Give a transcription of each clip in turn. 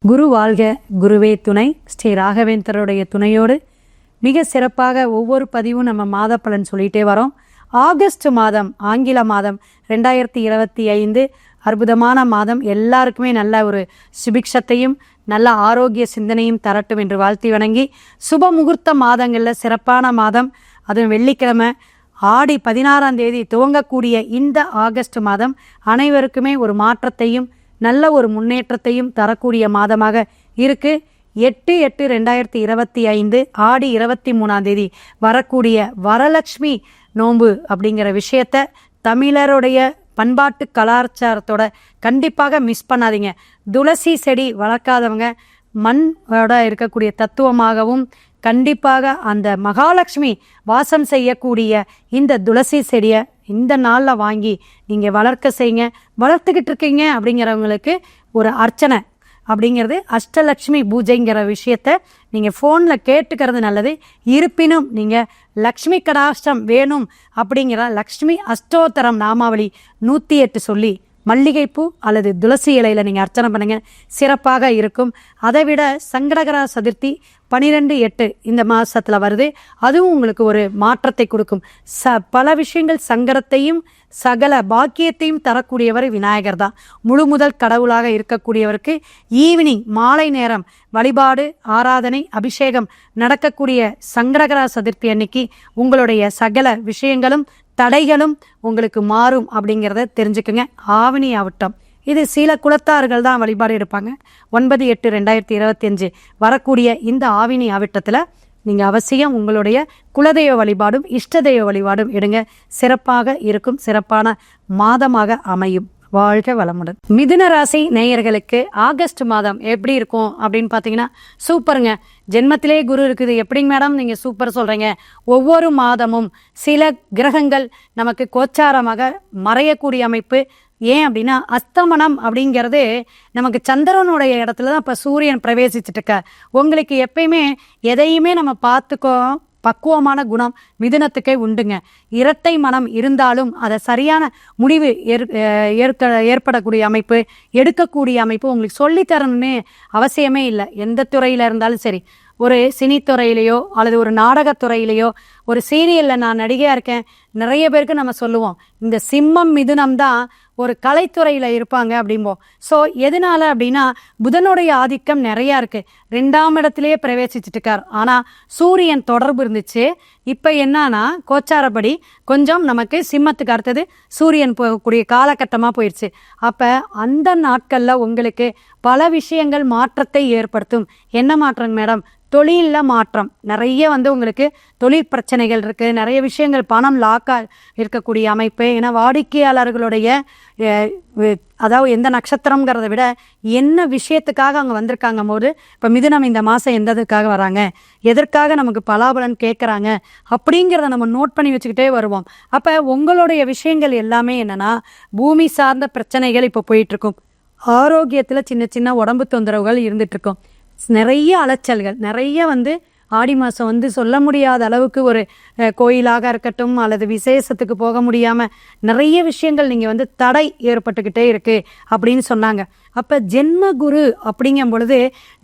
குரு வாழ்க, குருவே துணை. ஸ்ரீ ராகவேந்தருடைய துணையோடு மிக சிறப்பாக ஒவ்வொரு பதிவும் நம்ம மாத பலன் சொல்லிகிட்டே வரோம். ஆகஸ்ட் மாதம், ஆங்கில மாதம் 2025 அற்புதமான மாதம். எல்லாருக்குமே நல்ல ஒரு சுபிக்ஷத்தையும் நல்ல ஆரோக்கிய சிந்தனையும் தரட்டும் என்று வாழ்த்தி வணங்கி, சுப முகூர்த்த மாதங்களில் சிறப்பான மாதம், அதுவும் வெள்ளிக்கிழமை ஆடி 16ஆம் தேதி துவங்கக்கூடிய இந்த ஆகஸ்ட் மாதம் அனைவருக்குமே ஒரு மாற்றத்தையும் நல்ல ஒரு முன்னேற்றத்தையும் தரக்கூடிய மாதமாக இருக்கு. 8/8/2025 ஆடி 23ஆம் தேதி வரக்கூடிய வரலட்சுமி நோன்பு அப்படிங்கிற விஷயத்த தமிழருடைய பண்பாட்டு கலாச்சாரத்தோட கண்டிப்பாக மிஸ் பண்ணாதீங்க. துளசி செடி வளர்க்காதவங்க மண்ணோட இருக்கக்கூடிய தத்துவமாகவும், கண்டிப்பாக அந்த மகாலட்சுமி வாசம் செய்யக்கூடிய இந்த துளசி செடியை இந்த நாளில் வாங்கி நீங்கள் வளர்க்க செய்யுங்க. வளர்த்துக்கிட்டு இருக்கீங்க அப்படிங்கிறவங்களுக்கு ஒரு அர்ச்சனை அப்படிங்கிறது அஷ்டலக்ஷ்மி பூஜைங்கிற விஷயத்த நீங்கள் ஃபோனில் கேட்டுக்கிறது நல்லது. இருப்பினும் நீங்கள் லக்ஷ்மி கடாஷ்டம் வேணும் அப்படிங்கிற லக்ஷ்மி அஷ்டோத்தரம் நாமாவளி 108 சொல்லி மல்லிகைப்பூ அல்லது துளசி இலையில் நீங்கள் அர்ச்சனை பண்ணுங்கள், சிறப்பாக இருக்கும். அதை விட சங்கடகர சதுர்த்தி 12/8 இந்த மாதத்தில் வருது. அதுவும் உங்களுக்கு ஒரு மாற்றத்தை கொடுக்கும். பல விஷயங்கள் சங்கடத்தையும் சகல பாக்கியத்தையும் தரக்கூடியவர் விநாயகர் தான். முழு முதல் கடவுளாக இருக்கக்கூடியவருக்கு ஈவினிங் மாலை நேரம் வழிபாடு, ஆராதனை, அபிஷேகம் நடக்கக்கூடிய சங்கடகர சதுர்த்தி அன்னைக்கு உங்களுடைய சகல விஷயங்களும் தடைகளும் உங்களுக்கு மாறும் அப்படிங்கிறத தெரிஞ்சுக்குங்க. ஆவணி ஆவட்டம் இது சில குலத்தார்கள் தான் வழிபாடு எடுப்பாங்க. 9/8/2025 வரக்கூடிய இந்த ஆவினி ஆவட்டத்தில் நீங்கள் அவசியம் உங்களுடைய குலதெய்வ வழிபாடும் இஷ்ட தெய்வ வழிபாடும் எடுங்க. சிறப்பாக இருக்கும், சிறப்பான மாதமாக அமையும். வாழ்க வளமுடன். மிதுன ராசி நேயர்களுக்கு ஆகஸ்ட் மாதம் எப்படி இருக்கும் அப்படின்னு பார்த்தீங்கன்னா, சூப்பருங்க. ஜென்மத்திலே குரு இருக்குது. எப்படிங்க மேடம் நீங்கள் சூப்பர் சொல்கிறீங்க? ஒவ்வொரு மாதமும் சில கிரகங்கள் நமக்கு கோச்சாரமாக மறையக்கூடிய அமைப்பு. ஏன் அப்படின்னா, அஸ்தமனம் அப்படிங்கிறது நமக்கு சந்திரனுடைய இடத்துல தான் இப்போ சூரியன் பிரவேசிச்சுட்டு இருக்க. உங்களுக்கு எப்பயுமே எதையுமே நம்ம பார்த்துக்கோ பக்குவமான குணம் மிதுனத்துக்கே உண்டுங்க. இரட்டை மனம் இருந்தாலும் அதை சரியான முடிவு ஏற்படக்கூடிய அமைப்பு, எடுக்கக்கூடிய அமைப்பு உங்களுக்கு சொல்லித்தரணும்னு அவசியமே இல்லை. எந்த துறையில் இருந்தாலும் சரி, ஒரு சினித்துறையிலையோ அல்லது ஒரு நாடகத்துறையிலையோ, ஒரு சீரியலில் நான் நடிகையாக இருக்கேன், நிறைய பேருக்கு நம்ம சொல்லுவோம் இந்த சிம்மம் மிதுனம் தான் ஒரு கலைத்துறையில் இருப்பாங்க அப்படிம்போம். ஸோ எதனால அப்படின்னா, புதனுடைய ஆதிக்கம் நிறையா இருக்குது. 2ஆம் இடத்துலையே பிரவேசிச்சுட்டு இருக்கார். ஆனால் சூரியன் தொடர்பு இருந்துச்சு. இப்போ என்னன்னா, கோச்சாரப்படி கொஞ்சம் நமக்கு சிம்மத்துக்கு அடுத்தது சூரியன் போகக்கூடிய காலகட்டமாக போயிடுச்சு. அப்போ அந்த நாட்களில் உங்களுக்கு பல விஷயங்கள் மாற்றத்தை ஏற்படுத்தும். என்ன மாற்றம் மேடம்? தொழிலில் மாற்றம் நிறைய உங்களுக்கு தொழில் பிரச்சனைகள் இருக்குது. நிறைய விஷயங்கள் பணம் லாக்காக இருக்கக்கூடிய அமைப்பு. ஏன்னா வாடிக்கையாளர்களுடைய அதாவது எந்த நட்சத்திரங்கிறத விட என்ன விஷயத்துக்காக அவங்க வந்திருக்காங்க போது, இப்போ மிதுனம் இந்த மாதம் எந்ததுக்காக வராங்க, எதற்காக நமக்கு பலாபலன் கேட்குறாங்க அப்படிங்கிறத நம்ம நோட் பண்ணி வச்சுக்கிட்டே வருவோம். அப்போ உங்களுடைய விஷயங்கள் எல்லாமே என்னென்னா, பூமி சார்ந்த பிரச்சனைகள் இப்போ போயிட்டுருக்கும். ஆரோக்கியத்தில் சின்ன சின்ன உடம்பு தொந்தரவுகள் இருந்துகிட்ருக்கும். நிறைய அலைச்சல்கள், நிறைய ஆடி மாதம் சொல்ல முடியாத அளவுக்கு ஒரு கோயிலாக இருக்கட்டும் அல்லது விசேஷத்துக்கு போக முடியாமல் நிறைய விஷயங்கள் நீங்கள் தடை ஏற்பட்டுக்கிட்டே இருக்குது அப்படின்னு சொன்னாங்க. அப்போ ஜென்ம குரு அப்படிங்கும் பொழுது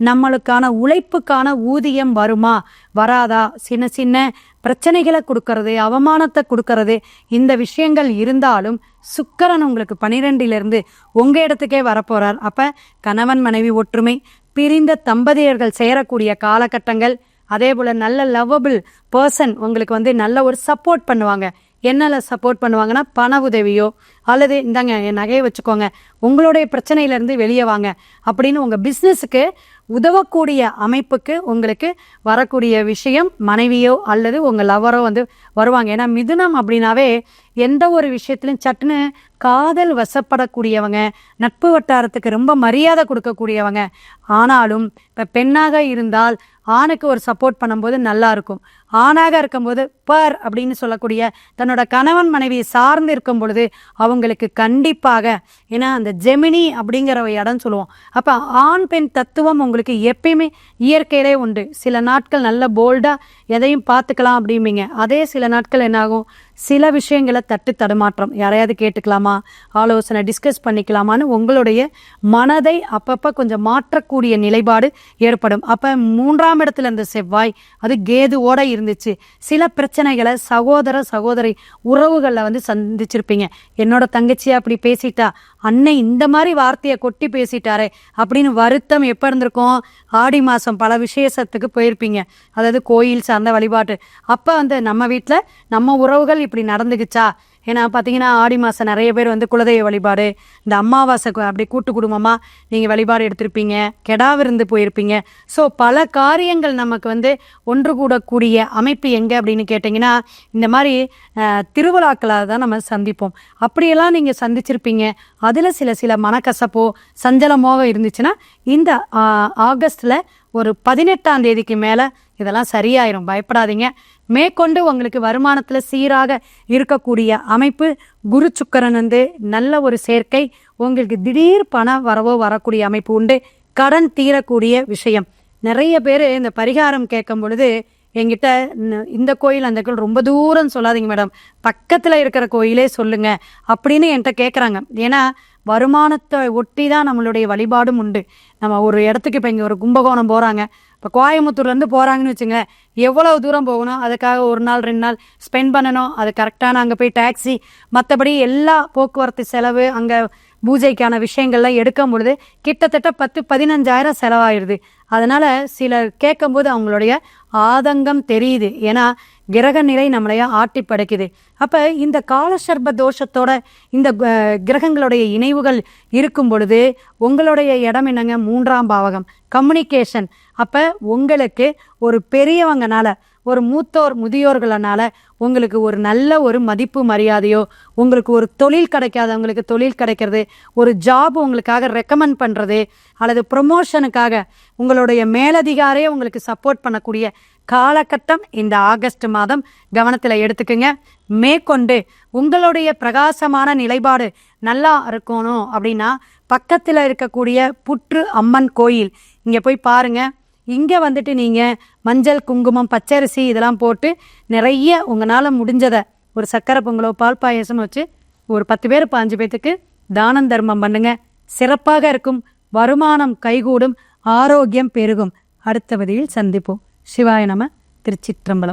நம்மளுக்கான உழைப்புக்கான ஊதியம் வருமா வராதா, சின்ன சின்ன பிரச்சனைகளை கொடுக்கறது, அவமானத்தை கொடுக்கறது, இந்த விஷயங்கள் இருந்தாலும் சுக்கிரன் உங்களுக்கு 12லிருந்து உங்கள் இடத்துக்கே வரப்போகிறார். அப்போ கணவன் மனைவி ஒற்றுமை, பிரிந்த தம்பதியர்கள் சேரக்கூடிய காலகட்டங்கள், அதே போல் நல்ல லவ்வபிள் பர்சன் உங்களுக்கு நல்ல ஒரு சப்போர்ட் பண்ணுவாங்க. என்னல சப்போர்ட் பண்ணுவாங்கன்னா, பண உதவியோ அல்லது இந்தாங்க என் நகையை வச்சுக்கோங்க, உங்களுடைய பிரச்சனையிலேருந்து வெளியே வாங்க அப்படின்னு உங்கள் பிஸ்னஸுக்கு உதவக்கூடிய அமைப்புக்கு உங்களுக்கு வரக்கூடிய விஷயம் மனைவியோ அல்லது உங்கள் லவரோ வருவாங்க. ஏன்னா மிதுனம் அப்படின்னாவே எந்த ஒரு விஷயத்துலையும் சட்டுன்னு காதல் வசப்படக்கூடியவங்க, நட்பு வட்டாரத்துக்கு ரொம்ப மரியாதை கொடுக்கக்கூடியவங்க. ஆனாலும் இப்போ பெண்ணாக இருந்தால் ஆணுக்கு ஒரு சப்போர்ட் பண்ணும்போது நல்லா இருக்கும். ஆணாக இருக்கும்போது பர் அப்படின்னு சொல்லக்கூடிய தன்னோட கணவன் மனைவியை சார்ந்து இருக்கும் பொழுது அவங்களுக்கு கண்டிப்பாக, ஏன்னா அந்த ஜெமினி அப்படிங்கிற ஒரு இடம் சொல்லுவோம். அப்போ ஆண் பெண் தத்துவம் உங்களுக்கு எப்பயுமே இயற்கையிலே உண்டு. சில நாட்கள் நல்ல போல்டாக எதையும் பார்த்துக்கலாம் அப்படிம்பீங்க. அதே சில நாட்கள் என்னாகும், சில விஷயங்களை தடுமாற்றம், யாரையாவது கேட்டுக்கலாமா, ஆலோசனை டிஸ்கஸ் பண்ணிக்கலாமான்னு உங்களுடைய மனதை அப்பப்போ கொஞ்சம் மாற்றக்கூடிய நிலைப்பாடு ஏற்படும். அப்போ 3ஆம் இடத்துல இருந்த செவ்வாய் அது கேதுவோட இருந்துச்சு. சில பிரச்சனைகளை சகோதரி உறவுகளில் சந்திச்சிருப்பீங்க. என்னோட தங்கச்சியா அப்படி பேசிட்டா, அன்னை இந்த மாதிரி வார்த்தையை கொட்டி பேசிட்டாரே அப்படின்னு வருத்தம் எப்போ இருந்திருக்கும், ஆடி மாதம் பல விசேஷத்துக்கு போயிருப்பீங்க, அதாவது கோயில் சார்ந்த வழிபாட்டு. அப்போ நம்ம வீட்டில் நம்ம உறவுகள் இப்படி நடந்துக்குச்சா. ஏன்னா பார்த்தீங்கன்னா ஆடி மாதம் நிறைய பேர் குலதெய்வ வழிபாடு, இந்த அமாவாசை அப்படி கூட்டு குடும்பமாக நீங்கள் வழிபாடு எடுத்திருப்பீங்க, கெடா விருந்து போயிருப்பீங்க. ஸோ பல காரியங்கள் நமக்கு ஒன்று கூடக்கூடிய அமைப்பு எங்கே அப்படின்னு கேட்டிங்கன்னா இந்த மாதிரி திருவிழாக்களாக தான் நம்ம சந்திப்போம். அப்படியெல்லாம் நீங்கள் சந்திச்சிருப்பீங்க. அதில் சில மனக்கசப்போ சஞ்சலமோ இருந்துச்சுன்னா இந்த ஆகஸ்டில் ஒரு 18ஆம் தேதிக்கு மேலே இதெல்லாம் சரியாயிரும், பயப்படாதீங்க. மேற்கொண்டு உங்களுக்கு வருமானத்தில் சீராக இருக்கக்கூடிய அமைப்பு. குரு சுக்கிரன் நல்ல ஒரு சேர்க்கை, உங்களுக்கு திடீர் பண வரவோ வரக்கூடிய அமைப்பு உண்டு. கடன் தீரக்கூடிய விஷயம். நிறைய பேர் இந்த பரிகாரம் கேட்கும் பொழுது என்கிட்ட இந்த கோயில் அந்த கோயில் ரொம்ப தூரம் சொல்லாதீங்க மேடம், பக்கத்தில் இருக்கிற கோயிலே சொல்லுங்க அப்படின்னு என்கிட்ட கேட்குறாங்க. ஏன்னா வருமானத்தை ஒட்டி தான் நம்மளுடைய வழிபாடும் உண்டு. நம்ம ஒரு இடத்துக்கு இப்போ இங்கே ஒரு கும்பகோணம் போகிறாங்க, இப்போ கோயம்புத்தூர்லேருந்து போகிறாங்கன்னு வச்சுங்க, எவ்வளவு தூரம் போகணும், அதுக்காக 1 நாள் 2 நாள் ஸ்பெண்ட் பண்ணணும். அது கரெக்டான அங்கே போய் டாக்ஸி மற்றபடி எல்லா போக்குவரத்து செலவு, அங்கே பூஜைக்கான விஷயங்கள்லாம் எடுக்கும் பொழுது கிட்டத்தட்ட 10-15,000 செலவாயிடுது. அதனால் சிலர் கேட்கும்போது அவங்களுடைய ஆதங்கம் தெரியுது. ஏன்னா கிரக நிலை நம்மளைய ஆட்டி படைக்குது. அப்போ இந்த காலசர்ப தோஷத்தோட இந்த கிரகங்களுடைய இணைவுகள் இருக்கும் பொழுது உங்களுடைய இடம் என்னங்க, 3ஆம் பாவகம், கம்யூனிகேஷன். அப்போ உங்களுக்கு ஒரு பெரியவங்கனால, ஒரு மூத்தோர் முதியோர்களால உங்களுக்கு ஒரு நல்ல ஒரு மதிப்பு மரியாதையோ, உங்களுக்கு ஒரு தொழில் கிடைக்காதவங்களுக்கு தொழில் கிடைக்கிறது, ஒரு ஜாப் உங்களுக்காக ரெக்கமெண்ட் பண்ணுறது, அல்லது ப்ரொமோஷனுக்காக உங்களுடைய மேலதிகாரியே உங்களுக்கு சப்போர்ட் பண்ணக்கூடிய காலகட்டம் இந்த ஆகஸ்ட் மாதம். கவனத்தில் எடுத்துக்குங்க. மேற்கொண்டு உங்களுடைய பிரகாசமான நிலைப்பாடு நல்லா இருக்கணும் அப்படின்னா பக்கத்தில் இருக்கக்கூடிய புற்று அம்மன் கோயில் இங்கே போய் பாருங்கள். இங்கே நீங்கள் மஞ்சள் குங்குமம் பச்சரிசி இதெல்லாம் போட்டு நிறைய உங்களால் முடிஞ்சதை ஒரு சக்கரை பொங்கலோ பால் பாயசம் வச்சு ஒரு 10 பேர் 5 பேத்துக்கு தானம் தர்மம் பண்ணுங்க. சிறப்பாக இருக்கும். வருமானம் கைகூடும், ஆரோக்கியம் பெருகும். அடுத்த பதிவில் சந்திப்போம். சிவாய நம. திருச்சிற்றம்பலம்.